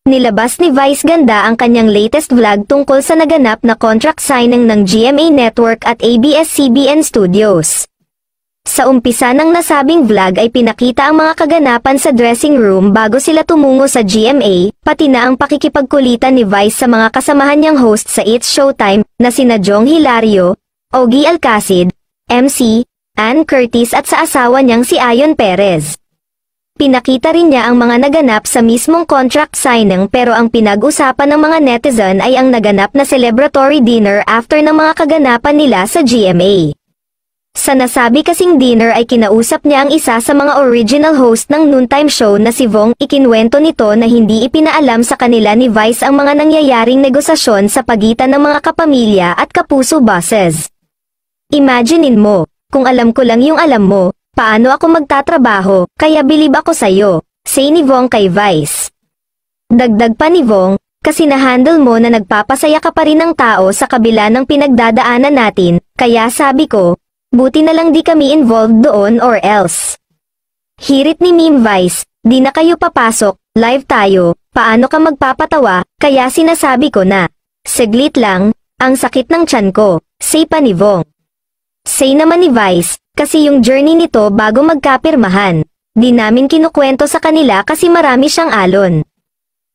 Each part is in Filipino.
Nilabas ni Vice Ganda ang kanyang latest vlog tungkol sa naganap na contract signing ng GMA Network at ABS-CBN Studios. Sa umpisa ng nasabing vlog ay pinakita ang mga kaganapan sa dressing room bago sila tumungo sa GMA, pati na ang pakikipagkulitan ni Vice sa mga kasamahan niyang host sa It's Showtime, na sina Jong Hilario, Ogie Alcacid, MC, Ann Curtis at sa asawa niyang si Ayon Perez. Pinakita rin niya ang mga naganap sa mismong contract signing, pero ang pinag-usapan ng mga netizen ay ang naganap na celebratory dinner after ng mga kaganapan nila sa GMA. Sa nasabi kasing dinner ay kinausap niya ang isa sa mga original host ng noontime show na si Vong. Ikinwento nito na hindi ipinaalam sa kanila ni Vice ang mga nangyayaring negosasyon sa pagitan ng mga kapamilya at kapuso bosses. Imaginein mo, kung alam ko lang yung alam mo, paano ako magtatrabaho, kaya bilib ako sa'yo, say ni Vong kay Vice. Dagdag pa ni Vong, kasi na-handle mo na nagpapasaya ka pa rin ng tao sa kabila ng pinagdadaanan natin, kaya sabi ko, buti na lang di kami involved doon or else. Hirit ni Meme Vice, di na kayo papasok, live tayo, paano ka magpapatawa, kaya sinasabi ko na, saglit lang, ang sakit ng tiyan ko, say pa ni Vong. Say naman ni Vice, kasi yung journey nito bago magkapirmahan, di namin kinukwento sa kanila kasi marami siyang alon.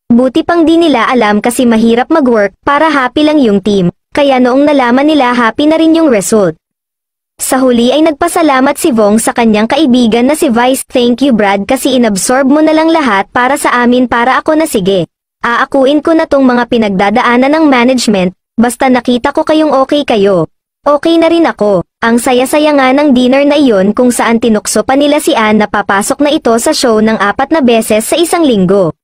Buti pang di nila alam kasi mahirap mag-work para happy lang yung team, kaya noong nalaman nila happy na rin yung result. Sa huli ay nagpasalamat si Vong sa kanyang kaibigan na si Vice. Thank you Brad kasi inabsorb mo na lang lahat para sa amin para ako na sige. Aakuin ko na tong mga pinagdadaanan ng management, basta nakita ko kayong okay kayo. Okay na rin ako. Ang saya-saya nga ng dinner na iyon kung saan tinukso pa nila si Ann na papasok na ito sa show ng 4 na beses sa isang linggo.